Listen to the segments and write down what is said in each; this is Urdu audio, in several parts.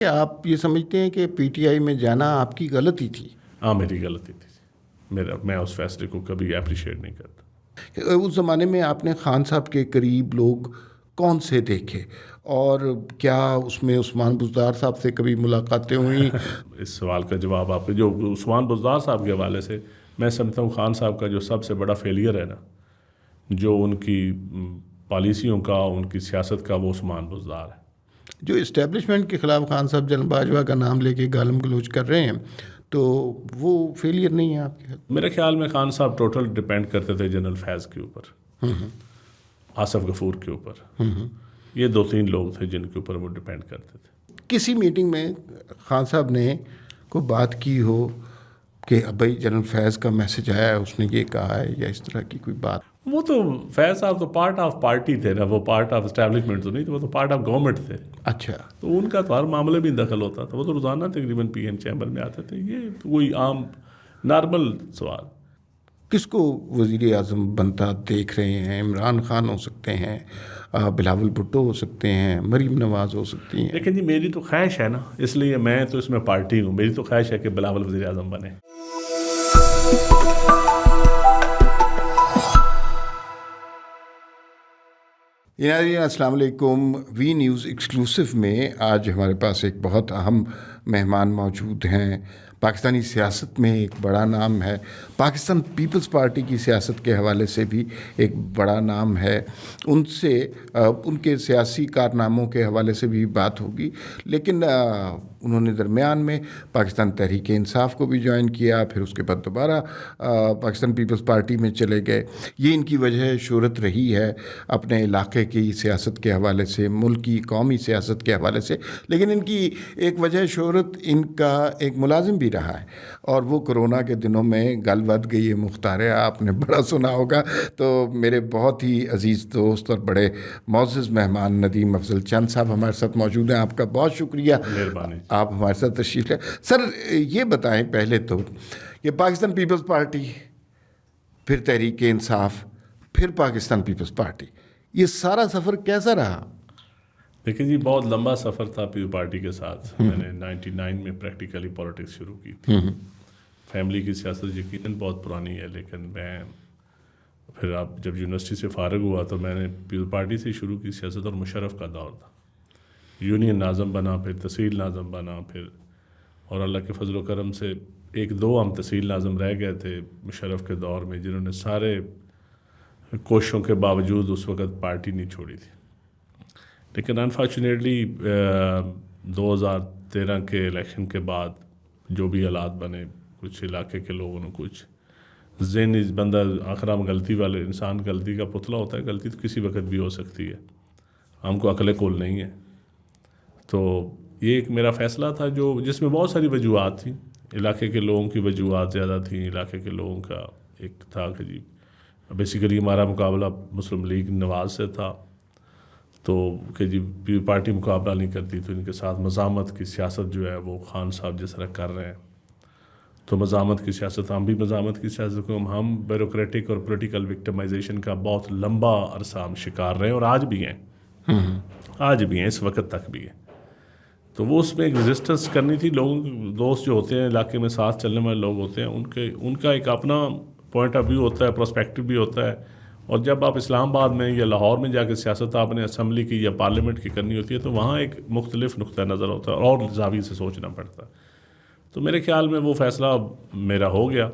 کیا آپ یہ سمجھتے ہیں کہ پی ٹی آئی میں جانا آپ کی غلطی تھی؟ ہاں میری غلطی تھی، میں اس فیصلے کو کبھی اپریشیٹ نہیں کرتا۔ اس زمانے میں آپ نے خان صاحب کے قریب لوگ کون سے دیکھے، اور کیا اس میں عثمان بزدار صاحب سے کبھی ملاقاتیں ہوئیں؟ اس سوال کا جواب آپ جو عثمان بزدار صاحب کے حوالے سے میں سمجھتا ہوں خان صاحب کا جو سب سے بڑا فیلئر ہے نا، جو ان کی پالیسیوں کا، ان کی سیاست کا، وہ عثمان بزدار ہے۔ جو اسٹیبلشمنٹ کے خلاف خان صاحب جنرل باجوہ کا نام لے کے گالم گلوچ کر رہے ہیں، تو وہ فیلئر نہیں ہے آپ کے خیال؟ میرے خیال میں خان صاحب ٹوٹل ڈپینڈ کرتے تھے جنرل فیض کے اوپر، آصف غفور کے اوپر۔ یہ 2-3 لوگ تھے جن کے اوپر وہ ڈپینڈ کرتے تھے۔ کسی میٹنگ میں خان صاحب نے کوئی بات کی ہو کہ بھائی جنرل فیض کا میسج آیا ہے، اس نے یہ کہا ہے، یا اس طرح کی کوئی بات؟ وہ تو فیض صاحب تو پارٹ آف پارٹی تھے نا، وہ پارٹ آف اسٹیبلشمنٹ تو نہیں تھے، وہ تو پارٹ آف گورنمنٹ تھے۔ اچھا، تو ان کا تو ہر معاملے میں دخل ہوتا تھا، وہ تو روزانہ تقریباً پی ایم چیمبر میں آتے تھے۔ یہ کوئی عام نارمل سوال۔ کس کو وزیر اعظم بنتا دیکھ رہے ہیں؟ عمران خان ہو سکتے ہیں، بلاول بھٹو ہو سکتے ہیں، مریم نواز ہو سکتی ہیں۔ لیکن جی میری تو خواہش ہے نا، اس لیے میں تو اس میں پارٹی ہوں، میری تو خواہش ہے کہ بلاول وزیر اعظم بنے۔ ناظرین السلام علیکم۔ وی نیوز ایکسکلوسیو میں آج ہمارے پاس ایک بہت اہم مہمان موجود ہیں۔ پاکستانی سیاست میں ایک بڑا نام ہے، پاکستان پیپلز پارٹی کی سیاست کے حوالے سے بھی ایک بڑا نام ہے، ان سے ان کے سیاسی کارناموں کے حوالے سے بھی بات ہوگی۔ لیکن انہوں نے درمیان میں پاکستان تحریک انصاف کو بھی جوائن کیا، پھر اس کے بعد دوبارہ پاکستان پیپلز پارٹی میں چلے گئے۔ یہ ان کی وجہ شہرت رہی ہے اپنے علاقے کی سیاست کے حوالے سے، ملک کی قومی سیاست کے حوالے سے۔ لیکن ان کی ایک وجہ شہرت ان کا ایک ملازم بھی رہا ہے، اور وہ کرونا کے دنوں میں گل ود گئی ہے مختار، آپ نے بڑا سنا ہوگا۔ تو میرے بہت ہی عزیز دوست اور بڑے معزز مہمان ندیم افضل چند صاحب ہمارے ساتھ موجود ہیں۔ آپ کا بہت شکریہ، مہربانی۔ آپ ہمارے ساتھ تشریف لیں۔ سر یہ بتائیں پہلے تو کہ پاکستان پیپلز پارٹی، پھر تحریک انصاف، پھر پاکستان پیپلز پارٹی، یہ سارا سفر کیسا رہا؟ دیکھیں جی بہت لمبا سفر تھا پیپل پارٹی کے ساتھ۔ میں نے 99 میں پریکٹیکلی پالیٹکس شروع کی تھی۔ فیملی کی سیاست یقیناً بہت پرانی ہے، لیکن میں پھر جب یونیورسٹی سے فارغ ہوا تو میں نے پیپل پارٹی سے شروع کی سیاست، اور مشرف کا دور تھا۔ یونین ناظم بنا، پھر تحصیل ناظم بنا، پھر اور اللہ کے فضل و کرم سے 1-2 ہم تحصیل ناظم رہ گئے تھے مشرف کے دور میں، جنہوں نے سارے کوششوں کے باوجود اس وقت پارٹی نہیں چھوڑی تھی۔ لیکن انفارچونیٹلی 2013 کے الیکشن کے بعد جو بھی حالات بنے، کچھ علاقے کے لوگوں نے کچھ ذہنی بندہ آخر ہم غلطی والے انسان غلطی کا پتلا ہوتا ہے، غلطی تو کسی وقت بھی ہو سکتی ہے، ہم کو عقل کل نہیں ہے۔ تو یہ ایک میرا فیصلہ تھا جس میں بہت ساری وجوہات تھیں، علاقے کے لوگوں کی وجوہات زیادہ تھیں۔ علاقے کے لوگوں کا ایک تھا کہ جی بیسیکلی ہمارا مقابلہ مسلم لیگ نواز سے تھا، تو کہ جی پارٹی مقابلہ نہیں کرتی، تو ان کے ساتھ مزاحمت کی سیاست جو ہے وہ خان صاحب جس طرح کر رہے ہیں، تو مزاحمت کی سیاست، ہم بھی مزاحمت کی سیاست کو ہم بیوروکریٹک اور پولیٹیکل وکٹمائزیشن کا بہت لمبا عرصہ ہم شکار رہے ہیں، اور آج بھی ہیں، اس وقت تک بھی ہیں۔ تو وہ اس میں ایک ریزسٹنس کرنی تھی۔ لوگوں دوست جو ہوتے ہیں علاقے میں ساتھ چلنے والے لوگ ہوتے ہیں، ان کا ایک اپنا پوائنٹ آف ویو ہوتا ہے، پرسپیکٹو بھی ہوتا ہے، اور جب آپ اسلام آباد میں یا لاہور میں جا کے سیاست آپ نے اسمبلی کی یا پارلیمنٹ کی کرنی ہوتی ہے، تو وہاں ایک مختلف نقطہ نظر ہوتا ہے اور زاویے سے سوچنا پڑتا ہے۔ تو میرے خیال میں وہ فیصلہ میرا ہو گیا،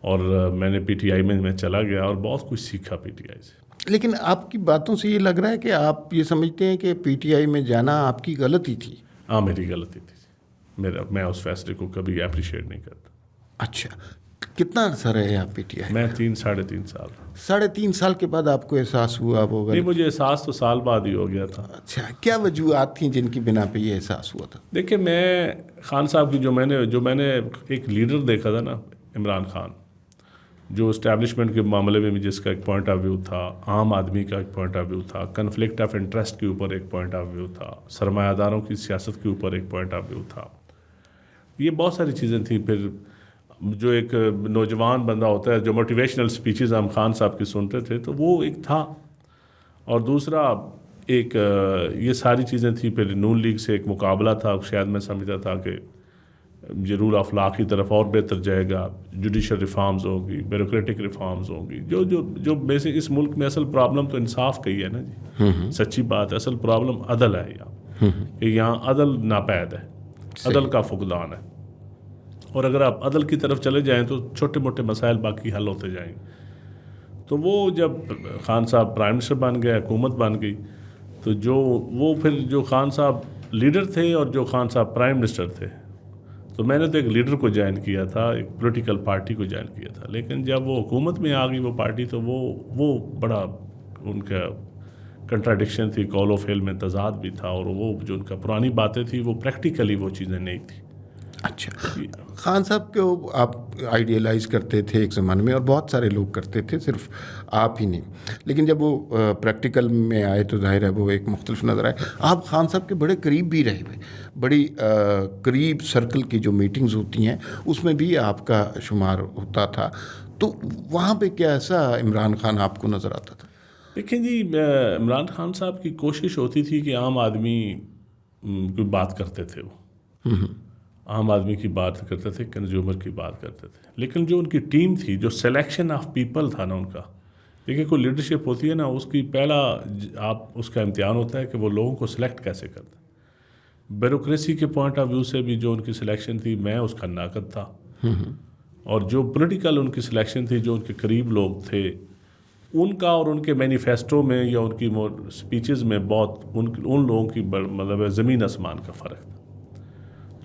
اور میں نے پی ٹی آئی میں چلا گیا اور بہت کچھ سیکھا پی ٹی آئی سے۔ لیکن آپ کی باتوں سے یہ لگ رہا ہے کہ آپ یہ سمجھتے ہیں کہ پی ٹی آئی میں جانا آپ کی غلطی تھی؟ ہاں میری غلطی تھی، میں اس فیصلے کو کبھی اپریشیٹ نہیں کرتا۔ اچھا، کتنا عرصہ رہے آپ پی ٹی آئی؟ میں 3-3.5 سال۔ 3.5 سال کے بعد آپ کو احساس ہوا ہوگا؟ نہیں، مجھے احساس تو سال بعد ہی ہو گیا تھا۔ اچھا، کیا وجوہات تھیں جن کی بنا پہ یہ احساس ہوا تھا؟ دیکھیں میں خان صاحب کی جو میں نے ایک لیڈر دیکھا تھا نا، عمران خان، جو اسٹیبلشمنٹ کے معاملے میں بھی جس کا ایک پوائنٹ آف ویو تھا، عام آدمی کا ایک پوائنٹ آف ویو تھا، کنفلکٹ آف انٹرسٹ کے اوپر ایک پوائنٹ آف ویو تھا، سرمایہ داروں کی سیاست کے اوپر ایک پوائنٹ آف ویو تھا، یہ بہت ساری چیزیں تھیں۔ پھر جو ایک نوجوان بندہ ہوتا ہے، جو موٹیویشنل سپیچز ہم خان صاحب کی سنتے تھے، تو وہ ایک تھا۔ اور دوسرا ایک یہ ساری چیزیں تھیں. پھر نون لیگ سے ایک مقابلہ تھا, شاید میں سمجھتا تھا کہ یہ رول آف لا کی طرف اور بہتر جائے گا, جوڈیشل ریفارمز ہوگی, بیوروکریٹک ریفارمز ہوں گی. جو بیسک اس ملک میں اصل پرابلم تو انصاف کا ہی ہے نا جی, سچی بات ہے. اصل پرابلم عدل ہے یہاں, کہ یہاں عدل ناپید ہے, عدل کا فقدان ہے. اور اگر آپ عدل کی طرف چلے جائیں تو چھوٹے موٹے مسائل باقی حل ہوتے جائیں گے. تو وہ جب خان صاحب پرائم منسٹر بن گئے, حکومت بن گئی, تو جو خان صاحب لیڈر تھے اور جو خان صاحب پرائم منسٹر تھے, تو میں نے تو ایک لیڈر کو جوائن کیا تھا, ایک پولیٹیکل پارٹی کو جوائن کیا تھا. لیکن جب وہ حکومت میں آ گئی وہ پارٹی, تو وہ بڑا ان کا کنٹراڈکشن تھی, قول و فعل میں تضاد بھی تھا, اور وہ جو ان کا پرانی باتیں تھیں وہ پریکٹیکلی وہ چیزیں نہیں تھیں. اچھا, خان صاحب کو آپ آئیڈیلائز کرتے تھے ایک زمانے میں, اور بہت سارے لوگ کرتے تھے, صرف آپ ہی نہیں. لیکن جب وہ پریکٹیکل میں آئے تو ظاہر ہے وہ ایک مختلف نظر آئے. آپ خان صاحب کے بڑے قریب بھی رہے ہوئے, بڑی قریب سرکل کی جو میٹنگز ہوتی ہیں اس میں بھی آپ کا شمار ہوتا تھا. تو وہاں پہ کیا ایسا عمران خان آپ کو نظر آتا تھا؟ دیکھیں جی, عمران خان صاحب کی کوشش ہوتی تھی کہ عام آدمی کی بات کرتے تھے, وہ عام آدمی کی بات کرتے تھے, کنزیومر کی بات کرتے تھے. لیکن جو ان کی ٹیم تھی, جو سلیکشن آف پیپل تھا نا ان کا, دیکھیں کوئی لیڈرشپ ہوتی ہے نا, اس کی پہلا اس کا امتحان ہوتا ہے کہ وہ لوگوں کو سلیکٹ کیسے کرتے ہیں. بیوروکریسی کے پوائنٹ آف ویو سے بھی جو ان کی سلیکشن تھی, میں اس کا ناقد تھا. اور جو پولیٹیکل ان کی سلیکشن تھی, جو ان کے قریب لوگ تھے, ان کا اور ان کے مینیفیسٹو میں یا ان کی سپیچز میں بہت ان لوگوں کی مطلب زمین آسمان کا فرق تھا.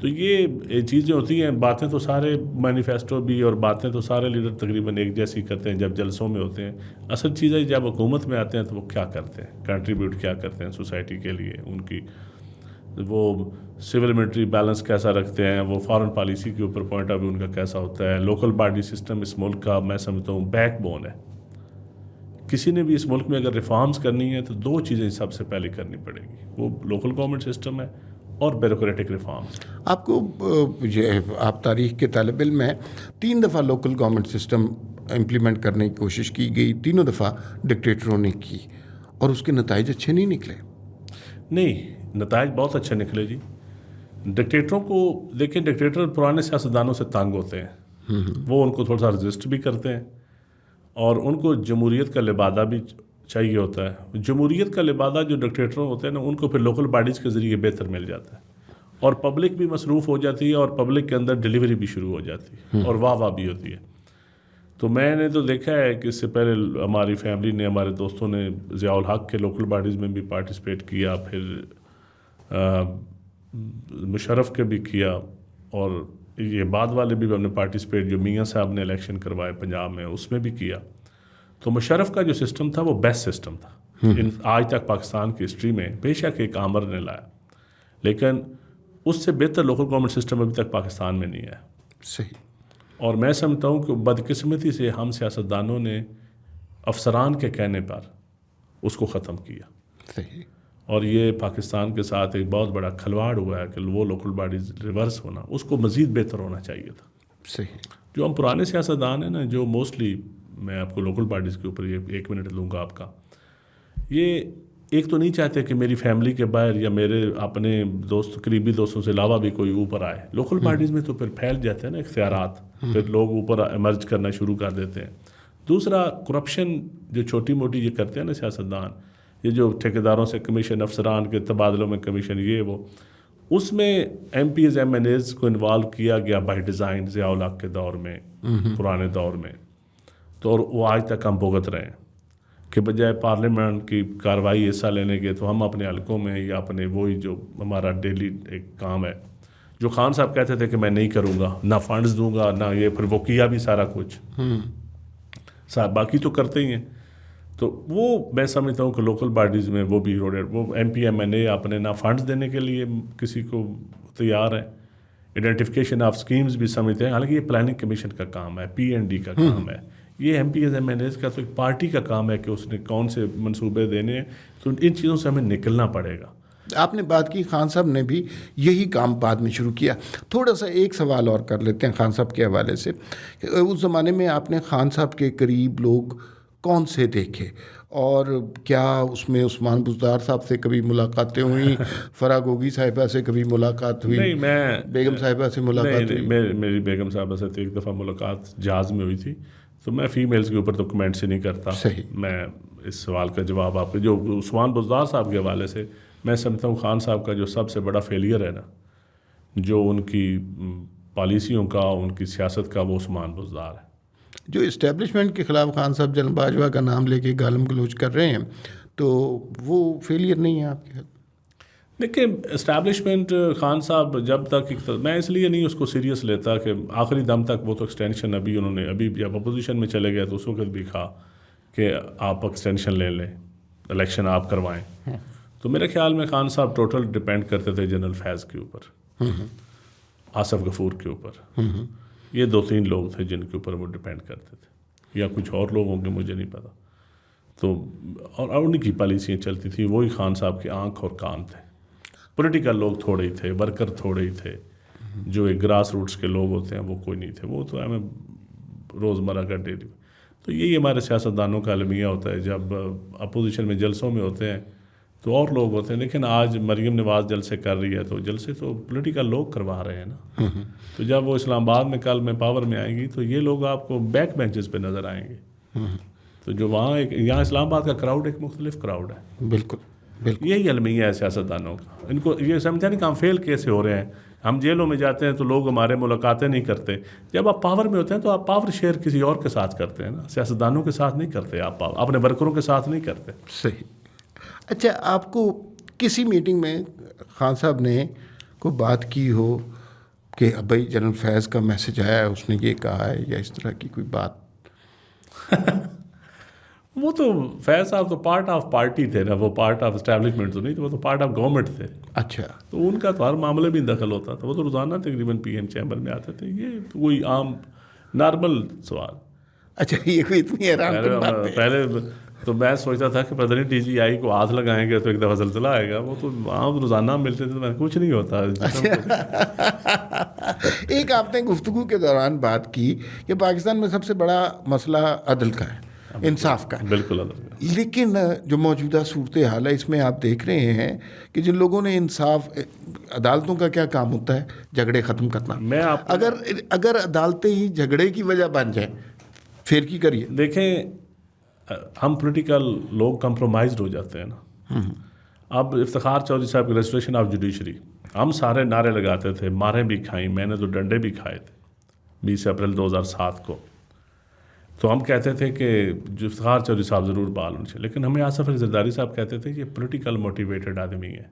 تو یہ چیزیں ہوتی ہیں, باتیں تو سارے مینیفیسٹو بھی اور باتیں تو سارے لیڈر تقریباً ایک جیسی کرتے ہیں جب جلسوں میں ہوتے ہیں. اصل چیز ہے جب حکومت میں آتے ہیں تو وہ کیا کرتے ہیں, کنٹریبیوٹ کیا کرتے ہیں سوسائٹی کے لیے, ان کی وہ سول ملٹری بیلنس کیسا رکھتے ہیں, وہ فارن پالیسی کے اوپر پوائنٹ آف ویو ان کا کیسا ہوتا ہے. لوکل باڈی سسٹم اس ملک کا میں سمجھتا ہوں بیک بون ہے. کسی نے بھی اس ملک میں اگر ریفارمز کرنی ہے تو دو چیزیں سب سے پہلے کرنی پڑے گی, وہ لوکل گورنمنٹ سسٹم ہے اور بیوروکریٹک ریفارمز. آپ کو آپ تاریخ کے طالب علم ہیں, 3 دفعہ لوکل گورنمنٹ سسٹم امپلیمنٹ کرنے کی کوشش کی گئی, تینوں دفعہ ڈکٹیٹروں نے کی, اور اس کے نتائج اچھے نہیں نکلے. نہیں, نتائج بہت اچھے نکلے جی. ڈکٹیٹروں کو دیکھیں, ڈکٹیٹر پرانے سیاستدانوں سے تنگ ہوتے ہیں, وہ ان کو تھوڑا سا رزسٹ بھی کرتے ہیں, اور ان کو جمہوریت کا لبادہ بھی چاہیے ہوتا ہے. جمہوریت کا لبادہ جو ڈکٹیٹر ہوتے ہیں نا, ان کو پھر لوکل باڈیز کے ذریعے بہتر مل جاتا ہے, اور پبلک بھی مصروف ہو جاتی ہے, اور پبلک کے اندر ڈیلیوری بھی شروع ہو جاتی ہے, اور واہ بھی ہوتی ہے. تو میں نے تو دیکھا ہے کہ اس سے پہلے ہماری فیملی نے, ہمارے دوستوں نے ضیاء الحق کے لوکل باڈیز میں بھی پارٹیسپیٹ کیا, پھر مشرف کے بھی کیا, اور یہ بعد والے بھی ہم نے پارٹیسپیٹ, جو میاں صاحب نے الیکشن کروائے پنجاب میں, اس میں بھی کیا. تو مشرف کا جو سسٹم تھا وہ بیسٹ سسٹم تھا آج تک پاکستان کی ہسٹری میں. بے شک ایک آمر نے لایا, لیکن اس سے بہتر لوکل گورنمنٹ سسٹم ابھی تک پاکستان میں نہیں ہے. صحیح. اور میں سمجھتا ہوں کہ بدقسمتی سے ہم سیاستدانوں نے افسران کے کہنے پر اس کو ختم کیا. صحیح. اور یہ پاکستان کے ساتھ ایک بہت بڑا کھلواڑ ہوا ہے کہ وہ لوکل باڈیز ریورس ہونا, اس کو مزید بہتر ہونا چاہیے تھا. صحیح. جو ہم پرانے سیاستدان ہیں نا, جو موسٹلی, میں آپ کو لوکل باڈیز کے اوپر یہ 1 منٹ لوں گا آپ کا, یہ ایک تو نہیں چاہتے کہ میری فیملی کے باہر یا میرے اپنے دوست, قریبی دوستوں سے علاوہ بھی کوئی اوپر آئے. لوکل باڈیز میں تو پھر پھیل جاتے ہیں نا اختیارات, پھر لوگ اوپر ایمرج کرنا شروع کر دیتے ہیں. دوسرا, کرپشن جو چھوٹی موٹی یہ کرتے ہیں نا سیاستدان, یہ جو ٹھیکیداروں سے کمیشن, افسران کے تبادلوں میں کمیشن, یہ وہ, اس میں MPs MNAs کو انوالو کیا گیا بائی ڈیزائن ضیاء الحق کے دور میں, پرانے دور میں. تو وہ آج تک ہم بھگت رہے ہیں کہ بجائے پارلیمنٹ کی کارروائی حصہ لینے کے, تو ہم اپنے حلقوں میں یا اپنے وہی جو ہمارا ڈیلی ایک کام ہے, جو خان صاحب کہتے تھے کہ میں نہیں کروں گا, نہ فنڈز دوں گا, نہ یہ, پھر وہ کیا بھی سارا کچھ, باقی تو کرتے ہی ہیں. تو وہ میں سمجھتا ہوں کہ لوکل باڈیز میں وہ بھی وہ ایم پی ایم این اے اپنے نہ فنڈز دینے کے لیے کسی کو تیار ہے, آئیڈینٹیفیکیشن آف اسکیمز بھی سمجھتے ہیں, حالانکہ یہ پلاننگ کمیشن کا کام ہے, پی این ڈی کا کام ہے. یہ MPAs MNAs کا تو ایک پارٹی کا کام ہے کہ اس نے کون سے منصوبے دینے ہیں. تو ان چیزوں سے ہمیں نکلنا پڑے گا. آپ نے بات کی, خان صاحب نے بھی یہی کام بعد میں شروع کیا. تھوڑا سا ایک سوال اور کر لیتے ہیں خان صاحب کے حوالے سے. اس زمانے میں آپ نے خان صاحب کے قریب لوگ کون سے دیکھے, اور کیا اس میں عثمان بزدار صاحب سے کبھی ملاقاتیں ہوئیں؟ فرا گوگی صاحبہ سے کبھی ملاقات ہوئی؟ نہیں، میں بیگم صاحبہ سے ملاقات ہوئی؟ میری بیگم صاحبہ سے تو ایک دفعہ ملاقات جہاز میں ہوئی تھی. تو میں فیمیلز کے اوپر تو کمنٹس ہی نہیں کرتا. صحیح. میں اس سوال کا جواب آپ کے جو عثمان بزدار صاحب کے حوالے سے میں سمجھتا ہوں خان صاحب کا جو سب سے بڑا فیلئر ہے نا، جو ان کی پالیسیوں کا، ان کی سیاست کا، وہ عثمان بزدار ہے. جو اسٹیبلشمنٹ کے خلاف خان صاحب جنرل باجوہ کا نام لے کے گالم گلوچ کر رہے ہیں، تو وہ فیلئر نہیں ہے آپ کے خیال؟ دیکھیں، اسٹیبلشمنٹ خان صاحب جب تک میں اس لیے نہیں اس کو سیریس لیتا کہ آخری دم تک وہ تو ایکسٹینشن ابھی جب اپوزیشن میں چلے گئے تو اس وقت بھی کہا کہ آپ ایکسٹینشن لے لیں، الیکشن آپ کروائیں. تو میرے خیال میں خان صاحب ٹوٹل ڈپینڈ کرتے تھے جنرل فیض کے اوپر، آصف غفور کے اوپر. یہ 2-3 لوگ تھے جن کے اوپر وہ ڈپینڈ کرتے تھے، یا کچھ اور لوگ ہوں گے مجھے نہیں پتا. تو اور ان کی پالیسیاں چلتی تھیں، وہی خان صاحب کے آنکھ اور کان تھے. پولیٹیکل لوگ تھوڑے ہی تھے، ورکر تھوڑے ہی تھے، جو ایک گراس روٹس کے لوگ ہوتے ہیں وہ کوئی نہیں تھے. وہ تو ہمیں روزمرہ کا ڈیلی. تو یہی ہمارے سیاستدانوں کا المیہ ہوتا ہے، جب اپوزیشن میں جلسوں میں ہوتے ہیں تو اور لوگ ہوتے ہیں. لیکن آج مریم نواز جلسے کر رہی ہے تو جلسے تو پولیٹیکل لوگ کروا رہے ہیں نا. تو جب وہ اسلام آباد میں کل میں پاور میں آئیں گی تو یہ لوگ آپ کو بیک بینچز پہ نظر آئیں گے. تو جو وہاں یہاں اسلام آباد کا کراؤڈ ایک مختلف کراؤڈ ہے. بالکل بالکل. یہی المیہ ہے سیاستدانوں کا. ان کو یہ سمجھا نہیں کہ ہم فیل کیسے ہو رہے ہیں. ہم جیلوں میں جاتے ہیں تو لوگ ہمارے ملاقاتیں نہیں کرتے. جب آپ پاور میں ہوتے ہیں تو آپ پاور شیئر کسی اور کے ساتھ کرتے ہیں نا، سیاستدانوں کے ساتھ نہیں کرتے. آپ اپنے ورکروں کے ساتھ نہیں کرتے. صحیح. اچھا، آپ کو کسی میٹنگ میں خان صاحب نے کوئی بات کی ہو کہ بھائی جنرل فیض کا میسج آیا ہے، اس نے یہ کہا ہے، یا اس طرح کی کوئی بات؟ وہ تو فیض صاحب تو پارٹ آف پارٹی تھے نا، وہ پارٹ آف اسٹیبلشمنٹ تو نہیں تھے، وہ تو پارٹ آف گورنمنٹ تھے. اچھا. تو ان کا تو ہر معاملے میں دخل ہوتا تھا. وہ تو روزانہ تقریباً پی ایم چیمبر میں آتے تھے. یہ تو کوئی عام نارمل سوال. اچھا، یہ کوئی اتنی حیران کن بات ہے؟ پہلے تو میں سوچتا تھا کہ پتہ نہیں ڈی جی آئی کو ہاتھ لگائیں گے تو ایک دفعہ زلزلہ آئے گا. وہ تو عام روزانہ ملتے تھے تو میں کچھ نہیں ہوتا. ایک آپ نے گفتگو کے دوران بات کی کہ پاکستان میں سب سے بڑا مسئلہ عدل کا ہے، انصاف کا. بالکل. لیکن جو موجودہ صورتحال ہے اس میں آپ دیکھ رہے ہیں کہ جن لوگوں نے انصاف، عدالتوں کا کیا کام ہوتا ہے؟ جھگڑے ختم کرنا. اگر عدالتیں ہی جھگڑے کی وجہ بن جائیں پھر کی کریے؟ دیکھیں، ہم پولیٹیکل لوگ کمپرومائزڈ ہو جاتے ہیں نا. اب افتخار چودھری صاحب کی ریسٹوریشن آف جوڈیشری، ہم سارے نعرے لگاتے تھے، ماریں بھی کھائیں، میں نے تو ڈنڈے بھی کھائے تھے 20 اپریل 2007 کو. تو ہم کہتے تھے کہ جو افتخار چودھری صاحب ضرور بحال ہونے چاہیے. لیکن ہمیں آصف علی زرداری صاحب کہتے تھے یہ پولیٹیکل موٹیویٹڈ آدمی ہے،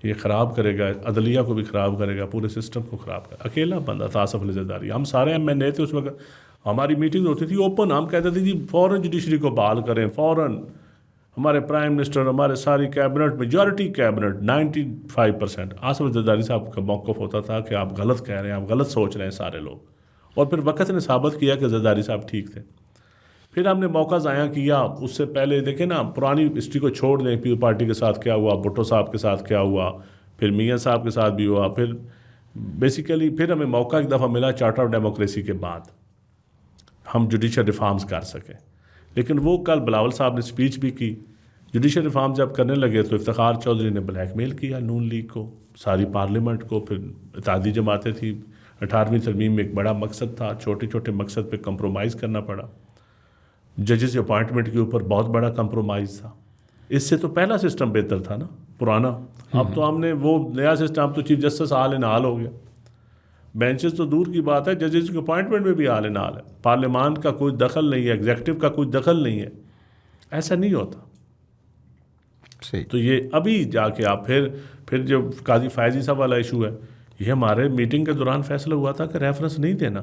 یہ خراب کرے گا، عدلیہ کو بھی خراب کرے گا، پورے سسٹم کو خراب کرے گا. اکیلا بندہ تھا آصف علی زرداری. ہم سارے MNA تھے اس وقت. ہماری میٹنگ ہوتی تھی اوپن، ہم کہتے تھے جی فوراً جوڈیشری کو بحال کریں، فوراً. ہمارے پرائم منسٹر، ہمارے ساری cabinet, majority cabinet 95% Asif Ali Zardari صاحب کا موقف ہوتا تھا کہ آپ غلط کہہ رہے ہیں، آپ غلط سوچ رہے ہیں سارے لوگ. اور پھر وقت نے ثابت کیا کہ زرداری صاحب ٹھیک تھے. پھر ہم نے موقع ضائع کیا. اس سے پہلے دیکھیں نا، پرانی ہسٹری کو چھوڑ دیں، پیپل پارٹی کے ساتھ کیا ہوا، بھٹو صاحب کے ساتھ کیا ہوا، پھر میاں صاحب کے ساتھ بھی ہوا. پھر بیسیکلی پھر ہمیں موقع ایک دفعہ ملا چارٹر آف ڈیموکریسی کے بعد ہم جوڈیشل ریفارمز کر سکیں. لیکن وہ کل بلاول صاحب نے اسپیچ بھی کی. جوڈیشل ریفارم جب کرنے لگے تو افتخار چودھری نے بلیک میل کیا نون لیگ کو، ساری پارلیمنٹ کو. پھر اتحادی جماعتیں تھیں. 18ویں ترمیم میں ایک بڑا مقصد تھا، چھوٹے چھوٹے مقصد پہ کمپرومائز کرنا پڑا. ججز اپوائنٹمنٹ کے اوپر بہت بڑا کمپرومائز تھا. اس سے تو پہلا سسٹم بہتر تھا نا، پرانا. اب تو ہم نے وہ نیا سسٹم، اب تو چیف جسٹس حال ان حال ہو گیا. بینچز تو دور کی بات ہے، ججز کی اپوائنٹمنٹ میں بھی حال ان حال ہے. پارلیمان کا کوئی دخل نہیں ہے، ایگزیکٹو کا کوئی دخل نہیں ہے. ایسا نہیں ہوتا. صحیح. تو یہ ابھی جا کے آپ پھر جو قاضی فائزی صاحب والا ایشو ہے، یہ ہمارے میٹنگ کے دوران فیصلہ ہوا تھا کہ ریفرنس نہیں دینا.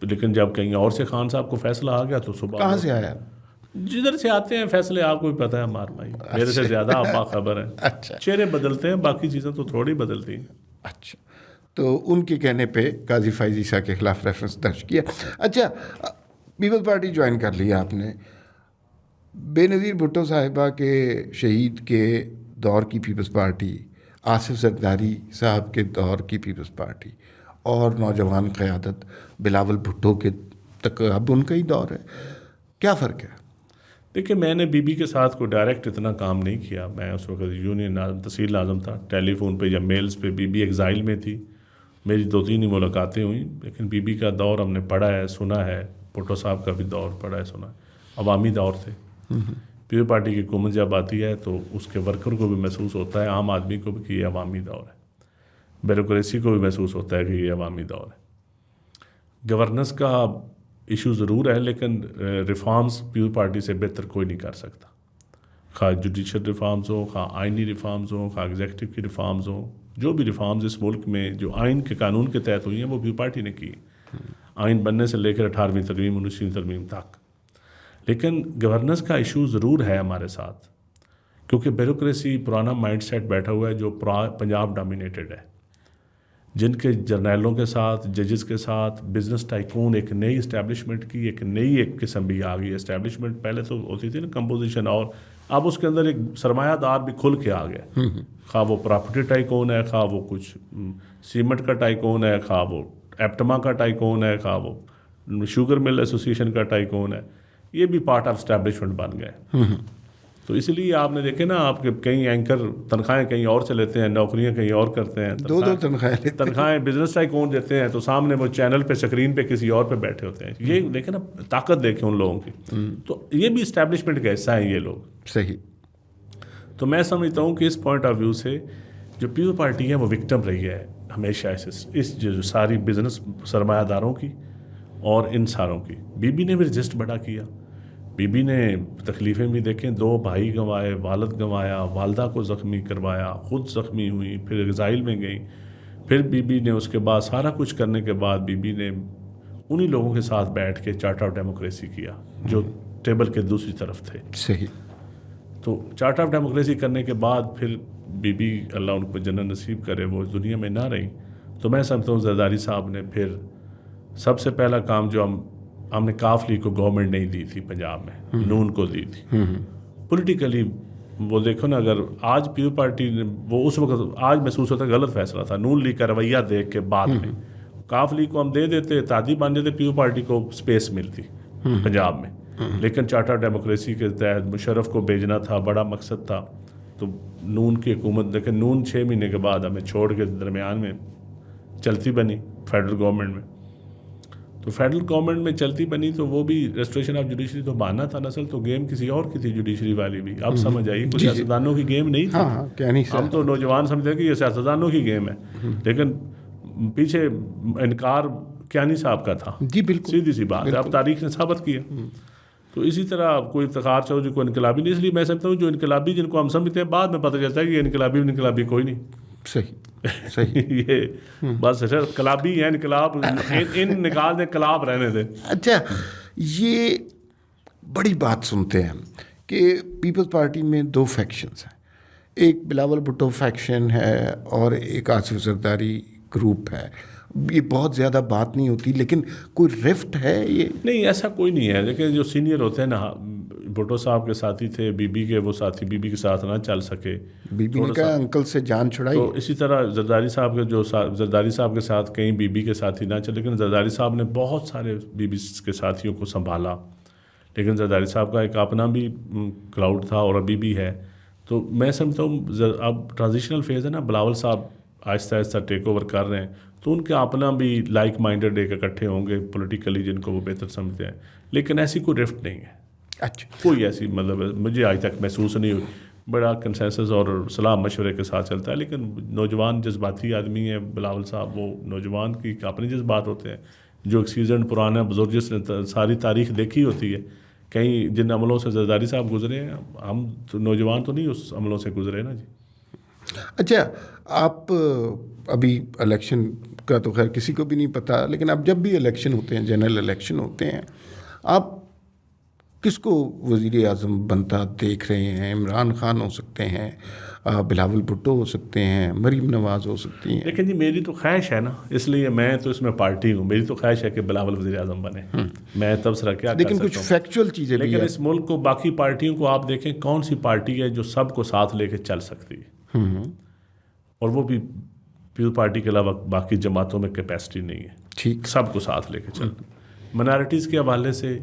لیکن جب کہیں اور سے خان صاحب کو فیصلہ آ گیا تو صبح کہاں سے آیا؟ جدھر سے آتے ہیں فیصلے، آپ کو بھی پتہ ہے ہمار بھائی، میرے سے زیادہ آپ باخبر ہیں. اچھا. چہرے بدلتے ہیں، باقی چیزیں تو تھوڑی بدلتی ہیں. اچھا، تو ان کے کہنے پہ قاضی فائزی صاحب کے خلاف ریفرنس درج کیا. اچھا، پیپلز پارٹی جوائن کر لیا آپ نے. بے نظیر بھٹو صاحبہ کے شہید کے دور کی پیپلز پارٹی، آصف زرداری صاحب کے دور کی پیپلز پارٹی، اور نوجوان قیادت بلاول بھٹو کے تک اب ان کا ہی دور ہے. کیا فرق ہے؟ دیکھیے میں نے بی بی کے ساتھ کوئی ڈائریکٹ اتنا کام نہیں کیا. میں اس وقت یونین ناظم تحصیل ناظم تھا. ٹیلی فون پہ یا میلز پہ بی بی ایگزائل میں تھی. میری 2-3 ہی ملاقاتیں ہوئیں. لیکن بی بی کا دور ہم نے پڑھا ہے, سنا ہے. بھٹو صاحب کا بھی دور پڑھا ہے, سنا ہے. عوامی دور تھے. پیپلز پارٹی کی حکومت جب آتی ہے تو اس کے ورکر کو بھی محسوس ہوتا ہے, عام آدمی کو بھی, کہ یہ عوامی دور ہے. بیوروکریسی کو بھی محسوس ہوتا ہے کہ یہ عوامی دور ہے. گورننس کا ایشو ضرور ہے, لیکن ریفارمز پیپلز پارٹی سے بہتر کوئی نہیں کر سکتا. خواہ جوڈیشل ریفارمز ہوں, خواہ آئینی ریفارمز ہوں, خواہ ایگزیکٹو کی ریفارمز ہوں. جو بھی ریفارمز اس ملک میں جو آئین کے قانون کے تحت ہوئی ہیں وہ پیپلز پارٹی نے کی. آئین بننے سے لے کر 18ویں ترمیم 19ویں ترمیم تک. لیکن گورننس کا ایشو ضرور ہے ہمارے ساتھ, کیونکہ بیوروکریسی پرانا مائنڈ سیٹ بیٹھا ہوا ہے جو پنجاب ڈومینیٹڈ ہے, جن کے جرنیلوں کے ساتھ, ججز کے ساتھ بزنس ٹائکون ایک نئی اسٹیبلشمنٹ کی, ایک نئی ایک قسم بھی آ گئی. اسٹیبلشمنٹ پہلے تو ہوتی تھی نا کمپوزیشن, اور اب اس کے اندر ایک سرمایہ دار بھی کھل کے آ گیا. خواہ وہ پراپرٹی ٹائکون ہے, خواہ وہ کچھ سیمنٹ کا ٹائکون ہے, خواہ وہ ایپٹما کا ٹائکون ہے, خواہ وہ شوگر مل ایسوسیشن کا ٹائکون ہے. یہ بھی پارٹ آف اسٹیبلشمنٹ بن گئے. تو اس لیے آپ نے دیکھے نا, آپ کے کئی اینکر تنخواہیں کہیں اور سے لیتے ہیں, نوکریاں کہیں اور کرتے ہیں, دو تنخواہیں بزنس ٹائکون دیتے ہیں, تو سامنے وہ چینل پہ اسکرین پہ کسی اور پہ بیٹھے ہوتے ہیں. یہ دیکھیں نا, طاقت دیکھیں ان لوگوں کی. تو یہ بھی اسٹیبلشمنٹ کا حصہ ہیں یہ لوگ. صحیح. تو میں سمجھتا ہوں کہ اس پوائنٹ آف ویو سے جو پیپلز پارٹی ہے وہ وکٹم رہی ہے ہمیشہ اس جو ساری بزنس سرمایہ داروں کی اور ان ساروں کی. بی بی نے بھی رجسٹ بڑا کیا. بی بی نے تکلیفیں بھی دیکھیں, 2 بھائی گنوائے, والد گنوایا, والدہ کو زخمی کروایا, خود زخمی ہوئی, پھر ایگزائل میں گئی. پھر بی بی نے اس کے بعد سارا کچھ کرنے کے بعد بی بی نے انہی لوگوں کے ساتھ بیٹھ کے چارٹر آف ڈیموکریسی کیا جو ٹیبل کے دوسری طرف تھے. صحیح. تو چارٹر آف ڈیموکریسی کرنے کے بعد پھر بی بی اللہ ان کو جنت نصیب کرے, وہ اس دنیا میں نہ رہی. تو میں سمجھتا ہوں زرداری صاحب نے پھر سب سے پہلا کام جو ہم نے کاف لیگ کو گورنمنٹ نہیں دی تھی پنجاب میں, نون کو دی تھی. پولیٹیکلی وہ دیکھو نا, اگر آج پیپلز پارٹی نے وہ اس وقت آج محسوس ہوتا ہے غلط فیصلہ تھا. نون لیگ کا رویہ دیکھ کے بعد میں کاف لیگ کو ہم دے دیتے, اتحادی بن جاتے, پیپلز پارٹی کو اسپیس ملتی پنجاب میں. لیکن چارٹر ڈیموکریسی کے تحت مشرف کو بھیجنا تھا, بڑا مقصد تھا. تو نون کی حکومت دیکھیں, نون 6 مہینے کے بعد ہمیں چھوڑ کے درمیان میں چلتی بنی فیڈرل گورنمنٹ میں. تو فیڈرل گورنمنٹ میں چلتی بنی تو وہ بھی ریسٹوریشن آف جوڈیشری تو بہانا تھا نا, اصل تو گیم کسی اور کی تھی جوڈیشری والی بھی. اب سمجھ آئیے, کچھ سیاستدانوں کی گیم نہیں تھی. ہم تو نوجوان سمجھتے ہیں کہ یہ سیاستدانوں کی گیم ہے, لیکن پیچھے انکار کیانی صاحب کا تھا. جی بالکل, سیدھی سی بات ہے, اب تاریخ نے ثابت کیا. تو اسی طرح کوئی افتخار چودھری کو انقلابی نہیں, اس لیے میں سمجھتا ہوں جو انقلابی جن کو ہم سمجھتے ہیں بعد میں پتہ چلتا ہے کہ یہ انقلابی کوئی نہیں. صحیح. یہ بس انقلابی ہے, انقلاب ان نکال دیں, کلاب رہنے دیں. اچھا, یہ بڑی بات سنتے ہیں کہ پیپلز پارٹی میں 2 فیکشنز ہیں. ایک بلاول بھٹو فیکشن ہے اور ایک آصف زرداری گروپ ہے. یہ بہت زیادہ بات نہیں ہوتی, لیکن کوئی رفٹ ہے یہ؟ نہیں, ایسا کوئی نہیں ہے. لیکن جو سینئر ہوتے ہیں نا, بھٹو صاحب کے ساتھی تھے, بی بی کے وہ ساتھی بی بی کے ساتھ نہ چل سکے, بی بی نے کہا انکل سے جان چھڑائی. تو اسی طرح زرداری صاحب کے ساتھ کہیں بی بی کے ساتھی نہ چلے, لیکن زرداری صاحب نے بہت سارے بی بی کے ساتھیوں کو سنبھالا. لیکن زرداری صاحب کا ایک اپنا بھی کراؤڈ تھا اور ابھی بھی ہے. تو میں سمجھتا ہوں اب ٹرانزیشنل فیز ہے نا, بلاول صاحب آہستہ آہستہ ٹیک اوور کر رہے ہیں, تو ان کے اپنا بھی لائک مائنڈڈ ایک اکٹھے ہوں گے پولیٹیکلی جن کو وہ بہتر سمجھتے ہیں. لیکن ایسی کوئی رفٹ نہیں ہے. اچھا, کوئی ایسی مطلب مجھے آج تک محسوس نہیں ہوئی. بڑا کنسنسس اور صلاح مشورے کے ساتھ چلتا ہے. لیکن نوجوان جذباتی آدمی ہیں بلاول صاحب, وہ نوجوان کی اپنے جذبات ہوتے ہیں. جو ایک سیزنڈ پرانا بزرگ جس نے ساری تاریخ دیکھی ہوتی ہے, کہیں جن عملوں سے زرداری صاحب گزرے ہیں, ہم تو نوجوان تو نہیں اس عملوں سے گزرے نا جی. اچھا, آپ ابھی الیکشن کا تو خیر کسی کو بھی نہیں پتہ, لیکن اب جب بھی الیکشن ہوتے ہیں, جنرل الیکشن ہوتے ہیں, آپ کس کو وزیر اعظم بنتا دیکھ رہے ہیں؟ عمران خان ہو سکتے ہیں, بلاول بھٹو ہو سکتے ہیں, مریم نواز ہو سکتی ہیں. لیکن جی میری تو خواہش ہے نا, اس لیے میں تو اس میں پارٹی ہوں, میری تو خواہش ہے کہ بلاول وزیر اعظم بنے. میں تبصرہ کیا کر سکتا ہوں, لیکن کچھ فیکچوئل چیزیں بھی ہیں. لیکن اس ملک کو باقی پارٹیوں کو آپ دیکھیں, کون سی پارٹی ہے جو سب کو ساتھ لے کے چل سکتی ہے, اور وہ بھی پیپلز پارٹی کے علاوہ باقی جماعتوں میں کیپیسٹی نہیں ہے. ٹھیک, سب کو ساتھ لے کے چل. منارٹیز کے حوالے سے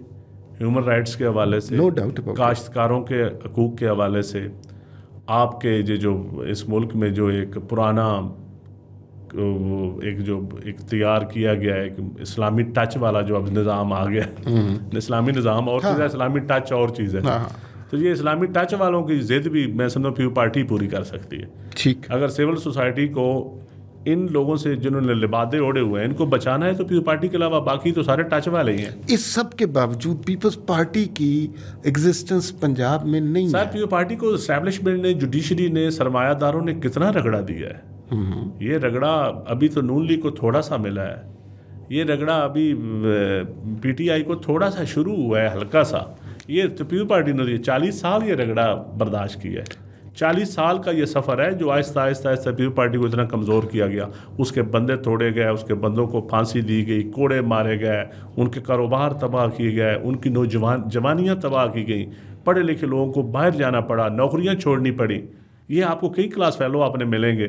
ہیومن رائٹس کے حوالے سے, No doubt about it. کاشتکاروں کے حقوق کے حوالے سے, آپ کے جو اس ملک میں جو ایک پرانا ایک تیار کیا گیا ہے اسلامی ٹچ والا جو اب نظام آ گیا ہے, اسلامی نظام اور چیز ہے, اسلامی ٹچ اور چیز ہے. تو یہ اسلامی ٹچ والوں کی ضد بھی میں سمجھتا ہوں پیو پارٹی پوری کر سکتی ہے. ٹھیک, اگر سول سوسائٹی کو ان لوگوں سے جنہوں نے لبادے اوڑے ہوئے ہیں ان کو بچانا ہے تو پیو پارٹی کے علاوہ باقی تو سارے ٹچ والے ہی ہیں. اس سب کے باوجود پیپلز پارٹی کی ایگزسٹنس پنجاب میں نہیں سر ہے. پیو پارٹی کو اسٹیبلشمنٹ نے, جوڈیشری نے, سرمایہ داروں نے کتنا رگڑا دیا ہے. یہ رگڑا ابھی تو نون لیگ کو تھوڑا سا ملا ہے, یہ رگڑا ابھی پی ٹی آئی کو تھوڑا سا شروع ہوا ہے ہلکا سا. یہ تو پیو پارٹی نے 40 سال یہ رگڑا برداشت کیا ہے. 40 سال کا یہ سفر ہے جو آہستہ آہستہ آہستہ پیو پارٹی کو اتنا کمزور کیا گیا. اس کے بندے توڑے گئے, اس کے بندوں کو پھانسی دی گئی, کوڑے مارے گئے, ان کے کاروبار تباہ کیے گئے, ان کی جوانیاں تباہ کی گئیں, پڑھے لکھے لوگوں کو باہر جانا پڑا, نوکریاں چھوڑنی پڑی. یہ آپ کو کئی کلاس فیلو آپ نے ملیں گے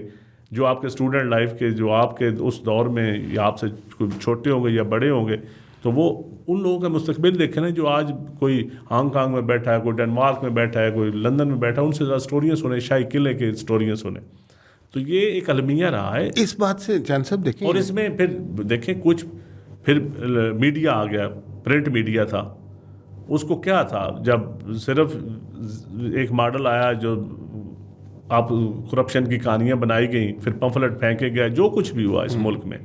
جو آپ کے اسٹوڈنٹ لائف کے, جو آپ کے اس دور میں یا آپ سے چھوٹے ہوں گے یا بڑے ہوں گے, تو وہ ان لوگوں کا مستقبل دیکھیں نا جو آج کوئی ہانگ کانگ میں بیٹھا ہے, کوئی ڈنمارک میں بیٹھا ہے, کوئی لندن میں بیٹھا ہے, ان سے زیادہ اسٹوریاں سنیں, شاہی قلعے کے اسٹوریاں سنیں. تو یہ ایک المیہ رہا ہے اس بات سے جان صاحب دیکھیں. اور اس میں پھر دیکھیں کچھ پھر میڈیا آ گیا, پرنٹ میڈیا تھا, اس کو کیا تھا جب صرف ایک ماڈل آیا جو آپ کرپشن کی کہانیاں بنائی گئیں, پھر پمفلٹ پھینکے گیا, جو کچھ بھی ہوا اس ملک میں,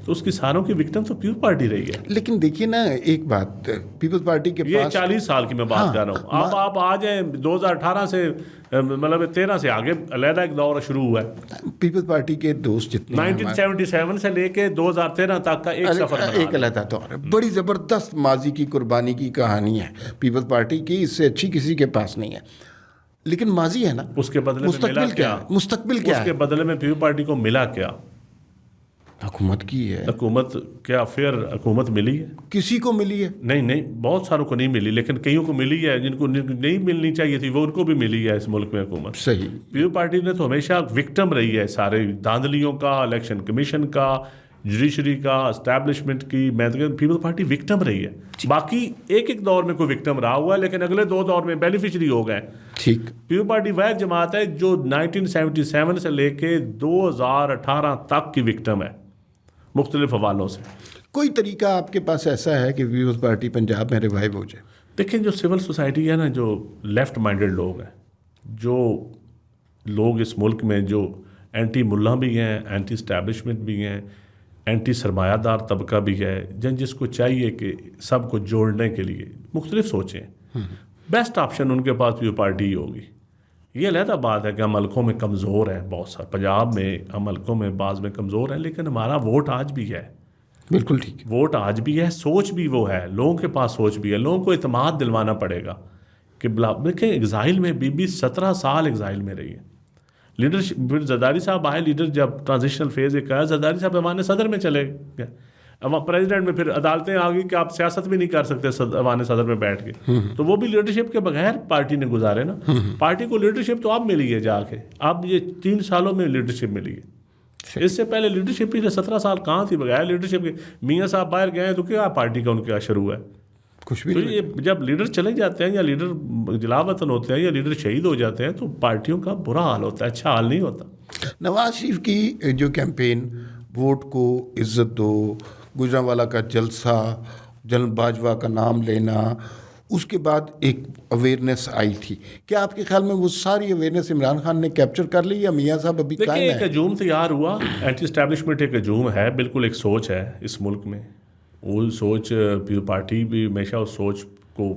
تو اس کی ساروں کی وکٹم تو پیو پارٹی رہی ہے. لیکن دیکھیے نا ایک بات, پیپلز پارٹی کے یہ پاس 40 سال کی میں بات کر رہا ہوں. اب آپ آ جائیں 2018 سے مطلب 13 سے آگے علیحدہ ایک دور شروع ہوا ہے. پیپلز پارٹی کے دوست جتنے 1977 سے لے کے 2013 تک کا ایک سفر ایک علیحدہ دور ہے. بڑی زبردست ماضی کی قربانی کی کہانی ہے پیپلز پارٹی کی, اس سے اچھی کسی کے پاس نہیں ہے. لیکن ماضی ہے نا, اس کے بدلے میں ملا کیا؟ مستقبل کیا ہے؟ اس کے بدلے میں پیو پارٹی کو ملا کیا؟ حکومت کی ہے. حکومت کیا فیئر حکومت ملی ہے؟ کسی کو ملی ہے؟ نہیں, بہت ساروں کو نہیں ملی, لیکن کئیوں کو ملی ہے. جن کو نہیں ملنی چاہیے تھی وہ ان کو بھی ملی ہے اس ملک میں حکومت. صحیح. پیو پارٹی نے تو ہمیشہ وکٹم رہی ہے سارے دھاندلیوں کا, الیکشن کمیشن کا, جوڈیشری کا, اسٹیبلشمنٹ کی. میں تو پیپلز پارٹی وکٹم رہی ہے. باقی ایک دور میں کوئی وکٹم رہا ہوا ہے, لیکن اگلے 2 دور میں بینیفیشری ہو گئے. ٹھیک. پیو پارٹی وہ جماعت ہے جو 1977 سے لے کے 2018 تک کی وکٹم ہے مختلف حوالوں سے. کوئی طریقہ آپ کے پاس ایسا ہے کہ پیپلز پارٹی پنجاب میں ریوائیو ہو جائے؟ دیکھیں جو سول سوسائٹی ہے نا, جو لیفٹ مائنڈڈ لوگ ہیں, جو لوگ اس ملک میں جو اینٹی ملا بھی ہیں, اینٹی اسٹیبلشمنٹ بھی ہیں, اینٹی سرمایہ دار طبقہ بھی ہے, جس کو چاہیے کہ سب کو جوڑنے کے لیے مختلف سوچیں, بیسٹ آپشن ان کے پاس پیو پارٹی ہی ہوگی. یہ علیحدہ بات ہے کہ ہم حلقوں میں کمزور ہیں, بہت سارے پنجاب میں ہم حلقوں میں بعض میں کمزور ہیں, لیکن ہمارا ووٹ آج بھی ہے. بالکل ٹھیک. ووٹ آج بھی ہے, سوچ بھی وہ ہے, لوگوں کے پاس سوچ بھی ہے. لوگوں کو اعتماد دلوانا پڑے گا کہ دیکھیں ایگزائل میں بی 17 سال ایگزائل میں رہی ہے. لیڈرشپ پھر زرداری صاحب آئے, لیڈر جب ٹرانزیشنل فیز ایک آیا, زرداری صاحب ایوان صدر میں چلے گئے. اب پریزیڈنٹ میں پھر عدالتیں آ گئی کہ آپ سیاست بھی نہیں کر سکتے ایوان صدر میں بیٹھ کے, تو وہ بھی لیڈرشپ کے بغیر پارٹی نے گزارے نا. پارٹی کو لیڈرشپ تو اب ملی ہے جا کے, اب یہ 3 سالوں میں لیڈرشپ ملی ہے. اس سے پہلے لیڈرشپ ہی 17 سال کہاں تھی بغیر لیڈرشپ کے. میاں صاحب باہر گئے ہیں تو کیا پارٹی کا ان کا شروع ہے کچھ بھی. تو یہ جب لیڈر چلے جاتے ہیں یا لیڈر جلا وطن ہوتے ہیں یا لیڈر شہید ہو جاتے ہیں تو پارٹیوں کا برا حال ہوتا ہے, اچھا حال نہیں ہوتا. نواز شریف کی جو کیمپین ووٹ کو عزت دو, گجرانوالہ کا جلسہ, جنرل باجوہ کا نام لینا, اس کے بعد ایک اویئرنیس آئی تھی, کیا آپ کے خیال میں وہ ساری اویئرنیس عمران خان نے کیپچر کر لی یا میاں صاحب ابھی قائم دیکھیں ہے؟ ایک ہجوم تیار ہوا, اینٹی اسٹیبلشمنٹ ایک ہجوم ہے, بالکل ایک سوچ ہے اس ملک میں. وہ سوچ پیو پارٹی بھی ہمیشہ اس سوچ کو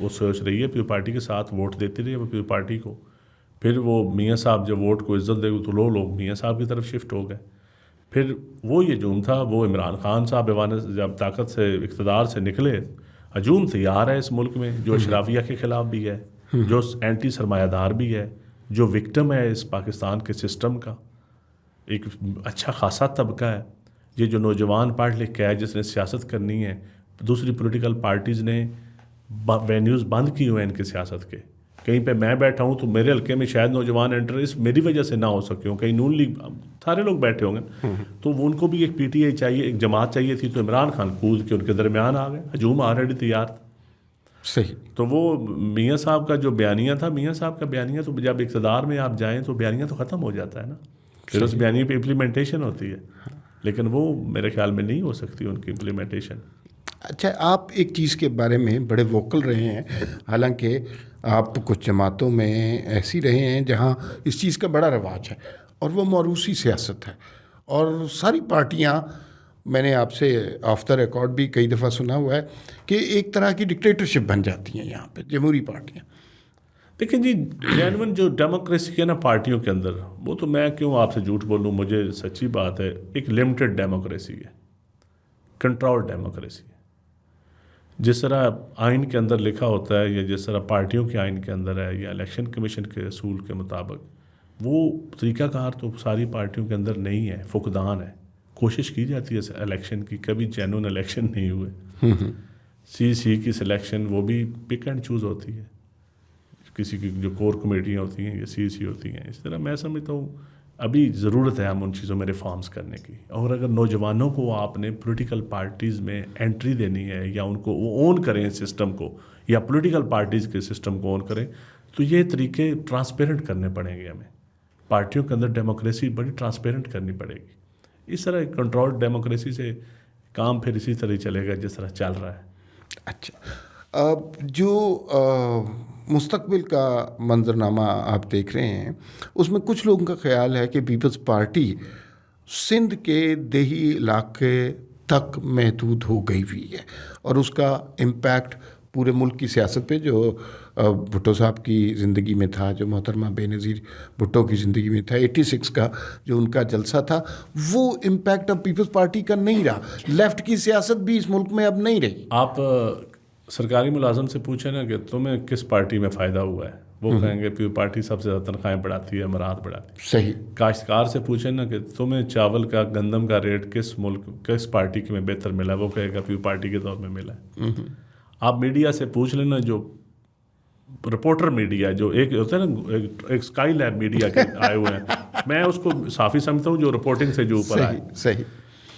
وہ سوچ رہی ہے, پیو پارٹی کے ساتھ ووٹ دیتی رہی ہے وہ پیو پارٹی کو. پھر وہ میاں صاحب جب ووٹ کو عزت دے گئے تو لوگ میاں صاحب کی طرف شفٹ ہو گئے. پھر وہ یہ ہجوم تھا, وہ عمران خان صاحب جب طاقت سے اقتدار سے نکلے, ہجوم تیار ہے اس ملک میں, جو اشرافیہ کے خلاف بھی ہے, جو اینٹی سرمایہ دار بھی ہے, جو وکٹم ہے اس پاکستان کے سسٹم کا. ایک اچھا خاصا طبقہ ہے یہ جو نوجوان پڑھ لکھ کے ہے, جس نے سیاست کرنی ہے. دوسری پولیٹیکل پارٹیز نے وینیوز بند کی ہوئے ہیں ان کے سیاست کے. کہیں پہ میں بیٹھا ہوں تو میرے حلقے میں شاید نوجوان انٹر اس میری وجہ سے نہ ہو سکے ہوں, کہیں نون لیگ سارے لوگ بیٹھے ہوں گے, تو وہ ان کو بھی ایک پی ٹی آئی چاہیے, ایک جماعت چاہیے تھی, تو عمران خان کود کے ان کے درمیان آ گئے. ہجوم آلریڈی تیار تھا. صحیح. تو وہ میاں صاحب کا جو بیانیہ تھا، میاں صاحب کا بیانیہ تو جب اقتدار میں آپ جائیں تو بیانیہ تو ختم ہو جاتا ہے نا، پھر اس بیانیے پہ امپلیمنٹیشن ہوتی ہے، لیکن وہ میرے خیال میں نہیں ہو سکتی ان کی امپلیمنٹیشن. اچھا، آپ ایک چیز کے بارے میں بڑے ووکل رہے ہیں، حالانکہ آپ کچھ جماعتوں میں ایسی رہے ہیں جہاں اس چیز کا بڑا رواج ہے، اور وہ موروثی سیاست ہے، اور ساری پارٹیاں، میں نے آپ سے آف دا ریکارڈ بھی کئی دفعہ سنا ہوا ہے کہ ایک طرح کی ڈکٹیٹرشپ بن جاتی ہیں یہاں پہ جمہوری پارٹیاں. دیکھیں جی، جینون جو ڈیموکریسی ہے نا پارٹیوں کے اندر، وہ تو میں کیوں آپ سے جھوٹ بولوں، مجھے سچی بات ہے، ایک لمیٹڈ ڈیموکریسی ہے، کنٹرول ڈیموکریسی ہے. جس طرح آئین کے اندر لکھا ہوتا ہے، یا جس طرح پارٹیوں کے آئین کے اندر ہے، یا الیکشن کمیشن کے اصول کے مطابق، وہ طریقہ کار تو ساری پارٹیوں کے اندر نہیں ہے، فقدان ہے. کوشش کی جاتی ہے الیکشن کی، کبھی جینون الیکشن نہیں ہوئے. سی کی سلیکشن وہ بھی پک اینڈ چوز ہوتی ہے، کسی کی جو کور کمیٹیاں ہوتی ہیں یا سی ہوتی ہیں. اس طرح میں سمجھتا ہوں ابھی ضرورت ہے ہم ان چیزوں میں ریفارمز کرنے کی. اور اگر نوجوانوں کو آپ نے پولیٹیکل پارٹیز میں انٹری دینی ہے، یا ان کو وہ اون کریں سسٹم کو، یا پولیٹیکل پارٹیز کے سسٹم کو اون کریں، تو یہ طریقے ٹرانسپیرنٹ کرنے پڑیں گے ہمیں. پارٹیوں کے اندر ڈیموکریسی بڑی ٹرانسپیرنٹ کرنی پڑے گی. اس طرح کنٹرول ڈیموکریسی سے کام پھر اسی طرح چلے گا جس طرح چل رہا ہے. اچھا، جو مستقبل کا منظرنامہ آپ دیکھ رہے ہیں، اس میں کچھ لوگوں کا خیال ہے کہ پیپلز پارٹی سندھ کے دیہی علاقے تک محدود ہو گئی ہوئی ہے، اور اس کا امپیکٹ پورے ملک کی سیاست پہ، جو بھٹو صاحب کی زندگی میں تھا، جو محترمہ بے نظیر بھٹو کی زندگی میں تھا، 86 کا جو ان کا جلسہ تھا، وہ امپیکٹ اب پیپلز پارٹی کا نہیں رہا. لیفٹ کی سیاست بھی اس ملک میں اب نہیں رہی. آپ سرکاری ملازم سے پوچھیں نا کہ تمہیں کس پارٹی میں فائدہ ہوا ہے، وہ کہیں گے پیپل پارٹی سب سے زیادہ تنخواہیں بڑھاتی ہے، امارات بڑھاتی ہے. صحیح. کاشتکار سے پوچھیں نا کہ تمہیں چاول کا، گندم کا ریٹ کس پارٹی کے میں بہتر ملا، وہ کہے گا پیپل پارٹی کے دور میں ملا ہے. آپ میڈیا سے پوچھ لینا، جو رپورٹر میڈیا جو ایک ہوتا ہے نا، ایک اسکائی لیب میڈیا کے آئے ہوئے ہیں، میں اس کو صافی سمجھتا ہوں، جو رپورٹنگ سے جو اوپر آئے. صحیح.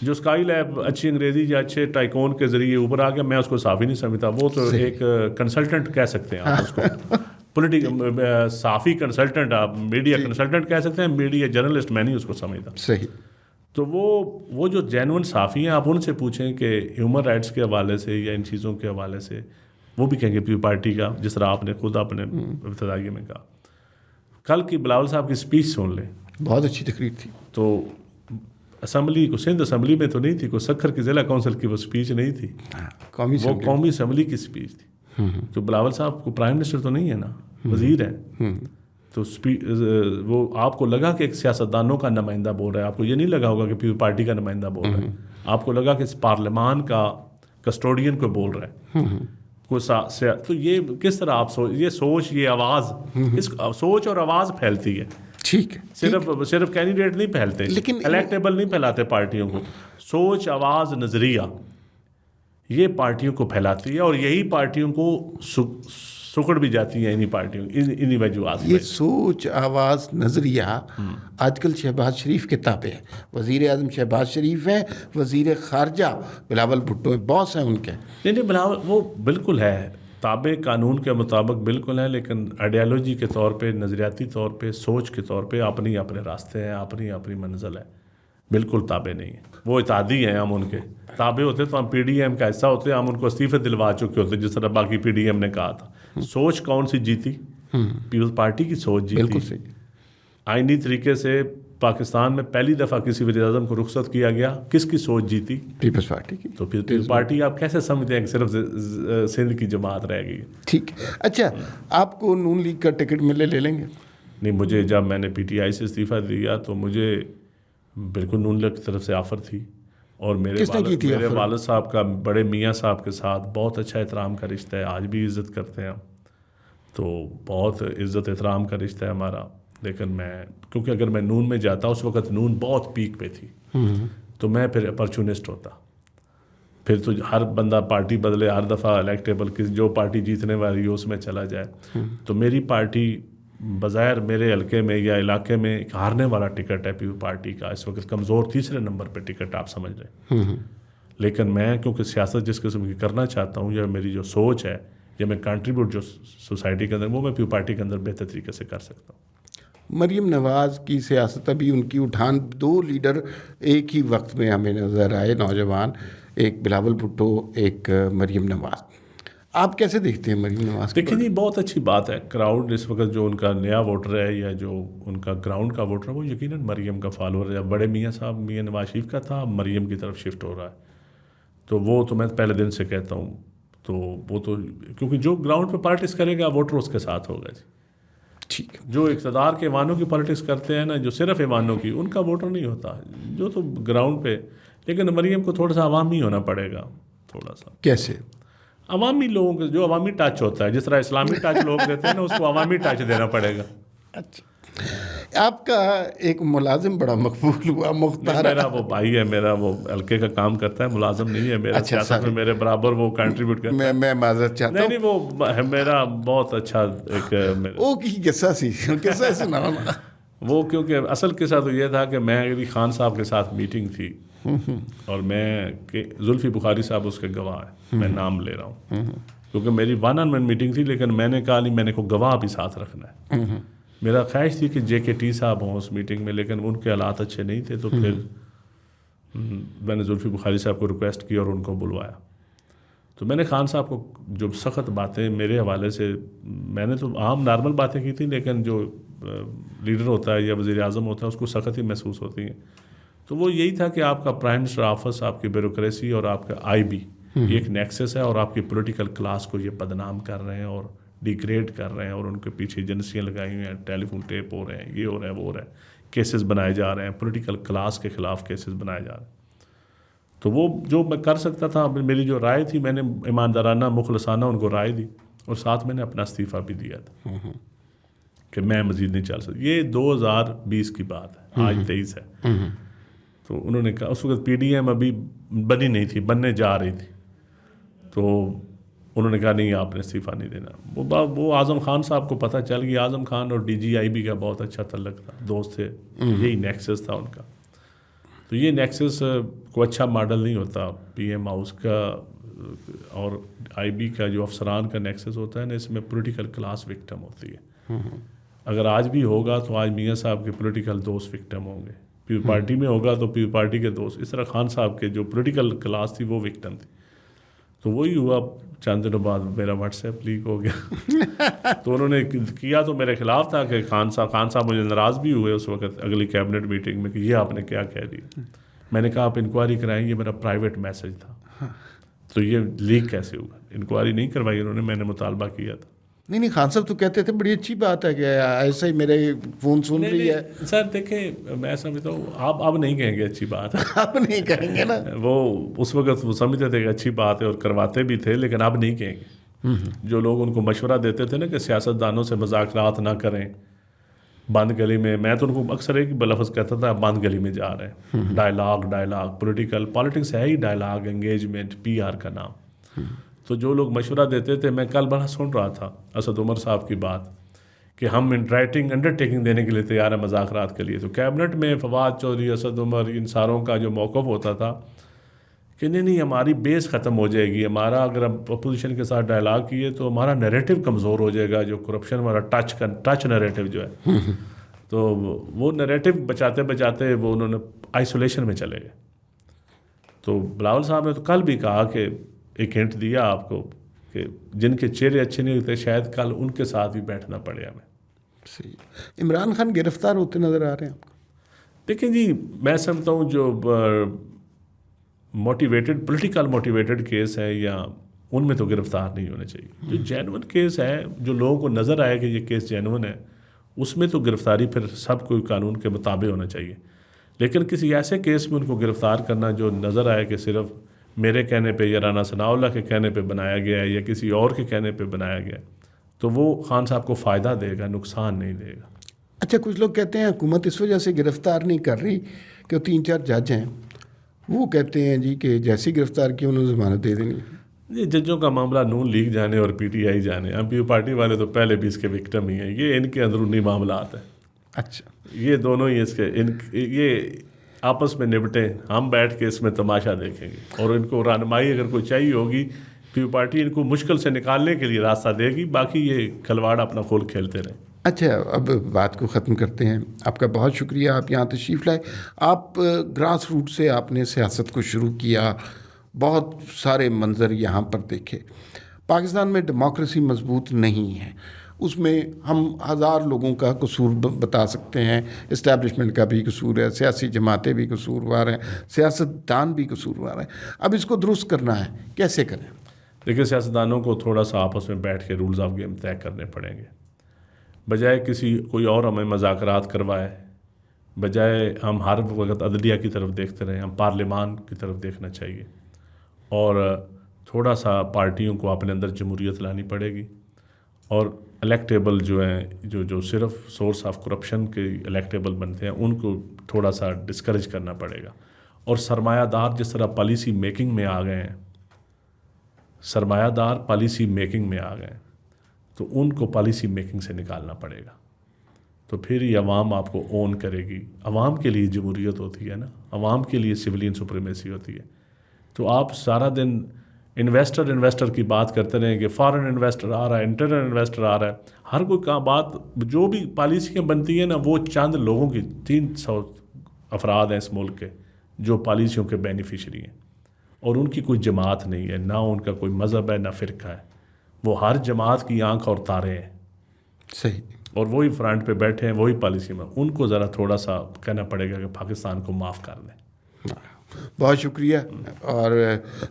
جو اسکائی لیب اچھی انگریزی یا اچھے ٹائکون کے ذریعے اوپر آ گیا، میں اس کو صافی نہیں سمجھتا. وہ تو ایک کنسلٹنٹ کہہ سکتے ہیں آپ اس کو، پولیٹیکل صافی کنسلٹنٹ، آپ میڈیا کنسلٹنٹ کہہ سکتے ہیں، میڈیا جرنلسٹ میں نہیں اس کو سمجھتا. صحیح. تو وہ جو جینون صافی ہیں، آپ ان سے پوچھیں کہ ہیومن رائٹس کے حوالے سے یا ان چیزوں کے حوالے سے، وہ بھی کہیں گے پیپل پارٹی کا، جس طرح آپ نے خود اپنے ابتدائی میں کہا. کل کی بلاول صاحب کی سپیچ سن لیں، بہت اچھی تقریر تھی. تو اسمبلی کو، سندھ اسمبلی میں تو نہیں تھی، کوئی سکھر کی ضلع کونسل کی وہ سپیچ نہیں تھی، وہ قومی اسمبلی کی سپیچ تھی. تو بلاول صاحب کو پرائم منسٹر تو نہیں ہے نا، وزیر ہیں. تو وہ آپ کو لگا کہ ایک سیاستدانوں کا نمائندہ بول رہا ہے، آپ کو یہ نہیں لگا ہوگا کہ پیپل پارٹی کا نمائندہ بول رہا ہے، آپ کو لگا کہ پارلیمان کا کسٹوڈین کو بول رہا ہے. تو یہ کس طرح آپ یہ سوچ، یہ آواز، اس سوچ اور آواز پھیلتی ہے. ٹھیک ہے. صرف کینڈیڈیٹ نہیں پھیلتے، لیکن الیکٹیبل نہیں پھیلاتے پارٹیوں کو. سوچ، آواز، نظریہ، یہ پارٹیوں کو پھیلاتی ہے، اور یہی پارٹیوں کو سکڑ بھی جاتی ہیں انہی پارٹیوں، انہی وجوہات. یہ سوچ، آواز، نظریہ آج کل شہباز شریف کے تابع ہے. وزیر اعظم شہباز شریف ہیں، وزیر خارجہ بلاول بھٹو باس ہیں ان کے. نہیں بلاول وہ بالکل ہے، تابع قانون کے مطابق بالکل ہے، لیکن آئیڈیالوجی کے طور پہ، نظریاتی طور پہ، سوچ کے طور پہ اپنے راستے ہیں، اپنی منزل ہے، بالکل تابع نہیں ہے. وہ اتحادی ہیں، ہم ان کے تابع ہوتے تو ہم پی ڈی ایم کا حصہ ہوتے، ہم ان کو استعفے دلوا چکے ہوتے، جس طرح باقی پی ڈی ایم نے کہا تھا. سوچ کون سی جیتی؟ پیپلز پارٹی کی سوچ جیتی. بالکل صحیح. آئینی طریقے سے پاکستان میں پہلی دفعہ کسی وزیر اعظم کو رخصت کیا گیا، کس کی سوچ جیتی؟ پیپلز پارٹی کی. تو پیپلز پارٹی آپ کیسے سمجھتے ہیں کہ صرف سندھ کی جماعت رہ گئی؟ ٹھیک. اچھا، آپ کو نون لیگ کا ٹکٹ ملے لے لیں گے؟ نہیں، مجھے جب میں نے پی ٹی آئی سے استعفیٰ دیا تو مجھے بالکل نون لیگ کی طرف سے آفر تھی، اور میرے والد صاحب کا بڑے میاں صاحب کے ساتھ بہت اچھا احترام کا رشتہ ہے، آج بھی عزت کرتے ہیں ہم. تو بہت عزت احترام کا رشتہ ہے ہمارا. لیکن کیونکہ اگر میں نون میں جاتا، اس وقت نون بہت پیک پہ تھی، تو میں پھر اپرچونسٹ ہوتا. پھر تو ہر بندہ پارٹی بدلے، ہر دفعہ الیکٹیبل جو پارٹی جیتنے والی ہو اس میں چلا جائے. تو میری پارٹی بظاہر میرے حلقے میں یا علاقے میں ایک ہارنے والا ٹکٹ ہے پیپل پارٹی کا، اس وقت کمزور تیسرے نمبر پہ ٹکٹ آپ سمجھ رہے ہیں. لیکن میں کیونکہ سیاست جس قسم کی کرنا چاہتا ہوں، یا میری جو سوچ ہے، یا میں کنٹریبیوٹ جو سوسائٹی کے اندر وہ میں پیو پارٹی کے اندر بہتر طریقے سے کر سکتا ہوں. مریم نواز کی سیاست ابھی ان کی اٹھان 2 لیڈر ایک ہی وقت میں ہمیں نظر آئے نوجوان, ایک بلاول بھٹو, ایک مریم نواز. آپ کیسے دیکھتے ہیں مریم نواز؟ دیکھیں جی بہت اچھی بات ہے. کراؤڈ اس وقت جو ان کا نیا ووٹر ہے یا جو ان کا گراؤنڈ کا ووٹر ہے وہ یقیناً مریم کا فالوور ہے. بڑے میاں صاحب میاں نواز شریف کا تھا, مریم کی طرف شفٹ ہو رہا ہے. تو وہ تو میں پہلے دن سے کہتا ہوں, تو وہ تو کیونکہ جو گراؤنڈ پہ پالیٹکس کرے گا ووٹر اس کے ساتھ ہوگا جی. ٹھیک. جو اقتدار کے ایوانوں کی پالیٹکس کرتے ہیں نا, جو صرف ایوانوں کی, ان کا ووٹر نہیں ہوتا, جو تو گراؤنڈ پہ. لیکن مریم کو تھوڑا سا عوامی ہونا پڑے گا, تھوڑا سا. کیسے؟ عوامی لوگوں کے جو عوامی ٹچ ہوتا ہے, جس طرح اسلامی ٹچ لوگ دیتے ہیں نا, اس کو عوامی ٹچ دینا پڑے گا. اچھا, آپ کا ایک ملازم بڑا مقبول ہوا, مختار. میرا وہ بھائی ہے, میرا وہ حلقے کا کام کرتا ہے, ملازم نہیں ہے میرا. سیاست میں میرے برابر وہ کنٹریبیوٹ کرتا ہے. میں معذرت چاہتا ہوں. نہیں وہ میرا بہت اچھا ایک وہ کی قصہ سی, قصہ سناؤ. وہ کیونکہ اصل قصہ تو یہ تھا کہ میں علی خان صاحب کے ساتھ میٹنگ تھی, اور میں زلفی بخاری صاحب اس کے گواہ ہیں, میں نام لے رہا ہوں کیونکہ میری 1-on-1 میٹنگ تھی, لیکن میں نے کہا نہیں, میں نے کو گواہ بھی ساتھ رکھنا ہے. میرا خواہش تھی کہ JKT صاحب ہوں اس میٹنگ میں, لیکن ان کے حالات اچھے نہیں تھے, تو پھر میں نے زلفی بخاری صاحب کو ریکویسٹ کی اور ان کو بلوایا. تو میں نے خان صاحب کو جو سخت باتیں میرے حوالے سے, میں نے تو عام نارمل باتیں کی تھیں, لیکن جو لیڈر ہوتا ہے یا وزیر اعظم ہوتا ہے اس کو سخت ہی محسوس ہوتی ہیں. تو وہ یہی تھا کہ آپ کا پرائم منسٹر آفس, آپ کی بیوروکریسی اور آپ کا IB یہ ایک نیکسس ہے, اور آپ کی پولیٹیکل کلاس کو یہ بدنام کر رہے ہیں اور ڈیگریڈ کر رہے ہیں, اور ان کے پیچھے ایجنسیاں لگائی ہوئی ہیں, ٹیلی فون ٹیپ ہو رہے ہیں, یہ ہو رہا ہے, وہ ہو رہا ہے, کیسز بنائے جا رہے ہیں, پولیٹیکل کلاس کے خلاف کیسز بنائے جا رہے ہیں. تو وہ جو میں کر سکتا تھا, میری جو رائے تھی, میں نے ایماندارانہ مخلصانہ ان کو رائے دی, اور ساتھ میں نے اپنا استعفیٰ بھی دیا تھا کہ میں مزید نہیں چل سکتا. یہ 2020 کی بات ہے, آج 23 ہے. تو انہوں نے کہا, اس وقت PDM ابھی بنی نہیں تھی, بننے جا رہی تھی, تو انہوں نے کہا نہیں آپ نے استعفیٰ نہیں دینا. وہ اعظم خان صاحب کو پتہ چل گیا, اعظم خان اور DGIB کا بہت اچھا تعلق تھا, دوست تھے, یہی نیکسس تھا ان کا. تو یہ نیکسس کو اچھا ماڈل نہیں ہوتا PM ہاؤس کا اور IB کا, جو افسران کا نیکسس ہوتا ہے نا, اس میں پولیٹیکل کلاس وکٹم ہوتی ہے. اگر آج بھی ہوگا تو آج میاں صاحب کے پولیٹیکل دوست وکٹم ہوں گے, پیو پارٹی میں ہوگا تو پیو پارٹی کے دوست. اس طرح خان صاحب کے جو پولیٹیکل کلاس تھی وہ وکٹم تھی. تو وہی ہوا, چند دنوں بعد میرا واٹس ایپ لیک ہو گیا. تو انہوں نے کیا تو میرے خلاف تھا کہ خان صاحب مجھے ناراض بھی ہوئے اس وقت اگلی کیبنٹ میٹنگ میں کہ یہ آپ نے کیا کہہ دیا. میں نے کہا آپ انکوائری کرائیں, یہ میرا پرائیویٹ میسج تھا. تو یہ لیک کیسے ہوا؟ انکوائری نہیں کروائی انہوں نے, میں نے مطالبہ کیا تھا. نہیں خان صاحب تو کہتے تھے بڑی اچھی بات ہے کہ ایسا ہی میرے فون سن رہی ہے. سر دیکھیں, میں سمجھتا ہوں آپ اب نہیں کہیں گے اچھی بات ہے, آپ نہیں کہیں گے نا. وہ اس وقت وہ سمجھتے تھے کہ اچھی بات ہے اور کرواتے بھی تھے, لیکن اب نہیں کہیں گے. جو لوگ ان کو مشورہ دیتے تھے نا کہ سیاستدانوں سے مذاکرات نہ کریں, بند گلی میں, میں تو ان کو اکثر ایک بلفظ کہتا تھا بند گلی میں جا رہے ہیں. ڈائلاگ پولیٹکس ہے ہی ڈائلاگ, انگیجمنٹ, PR کا نام. تو جو لوگ مشورہ دیتے تھے, میں کل بڑا سن رہا تھا اسد عمر صاحب کی بات کہ ہم انڈرٹیکنگ دینے کے لیے تیار ہیں مذاکرات کے لیے. تو کیبنٹ میں فواد چودھری, اسد عمر, ان ساروں کا جو موقف ہوتا تھا کہ نہیں ہماری بیس ختم ہو جائے گی, ہمارا اگر ہم اپوزیشن کے ساتھ ڈائلاگ کیے تو ہمارا نیریٹو کمزور ہو جائے گا, جو کرپشن والا ٹچ نیریٹو جو ہے. تو وہ نیریٹو بچاتے بچاتے وہ انہوں نے آئسولیشن میں چلے گئے. تو بلاول صاحب نے تو کل بھی کہا کہ ایک ہنٹ دیا آپ کو کہ جن کے چہرے اچھے نہیں ہوتے شاید کل ان کے ساتھ بھی بیٹھنا پڑے ہمیں. صحیح. عمران خان گرفتار ہوتے نظر آ رہے ہیں آپ کو؟ دیکھیں جی, میں سمجھتا ہوں جو پولیٹیکل موٹیویٹڈ کیس ہے یا ان میں تو گرفتار نہیں ہونے چاہیے. جو جینون کیس ہے, جو لوگوں کو نظر آئے کہ یہ کیس جینون ہے, اس میں تو گرفتاری پھر سب کوئی قانون کے مطابق ہونا چاہیے. لیکن کسی ایسے کیس میں ان کو گرفتار کرنا جو نظر آئے کہ صرف میرے کہنے پہ یا رانا ثناء اللہ کے کہنے پہ بنایا گیا ہے یا کسی اور کے کہنے پہ بنایا گیا ہے, تو وہ خان صاحب کو فائدہ دے گا, نقصان نہیں دے گا. اچھا, کچھ لوگ کہتے ہیں حکومت اس وجہ سے گرفتار نہیں کر رہی کہ 3-4 جج ہیں, وہ کہتے ہیں جی کہ جیسی گرفتار کی انہوں نے ضمانت دے دینی. یہ ججوں کا معاملہ نون لیگ جانے اور PTI جانے, ہم پیو پارٹی والے تو پہلے بھی اس کے وکٹم ہی ہیں. یہ ان کے اندرونی معاملات ہیں. اچھا, یہ دونوں ہی اس کے یہ آپس میں نپٹیں, ہم بیٹھ کے اس میں تماشا دیکھیں گے, اور ان کو رہنمائی اگر کوئی چاہیے ہوگی کہ پارٹی ان کو مشکل سے نکالنے کے لیے راستہ دے گی، باقی یہ کھلواڑ اپنا کھول کھیلتے رہیں۔ اچھا، اب بات کو ختم کرتے ہیں۔ آپ کا بہت شکریہ، آپ یہاں تشریف لائے۔ آپ گراس روٹ سے آپ نے سیاست کو شروع کیا، بہت سارے منظر یہاں پر دیکھے۔ پاکستان میں ڈیموکریسی مضبوط نہیں ہے، اس میں ہم ہزار لوگوں کا قصور بتا سکتے ہیں، اسٹیبلشمنٹ کا بھی قصور ہے، سیاسی جماعتیں بھی قصوروار ہیں، سیاستدان بھی قصوروار ہیں۔ اب اس کو درست کرنا ہے، کیسے کریں؟ دیکھیے، سیاستدانوں کو تھوڑا سا آپس میں بیٹھ کے رولز آف گیم طے کرنے پڑیں گے، بجائے کوئی اور ہمیں مذاکرات کروائے، بجائے ہم ہر وقت عدلیہ کی طرف دیکھتے رہیں، ہم پارلیمان کی طرف دیکھنا چاہیے، اور تھوڑا سا پارٹیوں کو اپنے اندر جمہوریت لانی پڑے گی، اور الیکٹیبل جو ہیں جو صرف سورس آف کرپشن کے الیکٹیبل بنتے ہیں ان کو تھوڑا سا ڈسکریج کرنا پڑے گا، اور سرمایہ دار جس طرح پالیسی میکنگ میں آ گئے ہیں، سرمایہ دار پالیسی میکنگ میں آ گئے ہیں، تو ان کو پالیسی میکنگ سے نکالنا پڑے گا، تو پھر یہ عوام آپ کو اون کرے گی۔ عوام کے لیے جمہوریت ہوتی ہے نا، عوام کے لیے سویلین سپریمیسی ہوتی ہے۔ تو آپ سارا دن انویسٹر کی بات کرتے رہیں کہ فارن انویسٹر آ رہا ہے، انٹرنل انویسٹر آ رہا ہے، ہر کوئی کا بات جو بھی پالیسیاں بنتی ہیں نا، وہ چند لوگوں کی 300 افراد ہیں اس ملک کے جو پالیسیوں کے بینیفیشری ہیں، اور ان کی کوئی جماعت نہیں ہے، نہ ان کا کوئی مذہب ہے، نہ فرقہ ہے، وہ ہر جماعت کی آنکھ اور تارے ہیں، صحیح، اور وہی فرنٹ پہ بیٹھے ہیں، وہی پالیسی میں، ان کو ذرا تھوڑا سا کہنا پڑے گا کہ پاکستان کو معاف کر دیں۔ بہت شکریہ۔ اور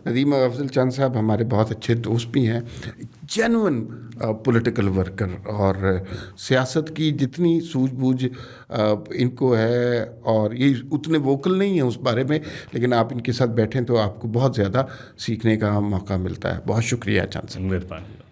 ندیم افضل چند صاحب ہمارے بہت اچھے دوست بھی ہیں، جینون پولیٹیکل ورکر، اور سیاست کی جتنی سوجھ بوجھ ان کو ہے، اور یہ اتنے ووکل نہیں ہیں اس بارے میں، لیکن آپ ان کے ساتھ بیٹھیں تو آپ کو بہت زیادہ سیکھنے کا موقع ملتا ہے۔ بہت شکریہ چند صاحب۔ مہربانی۔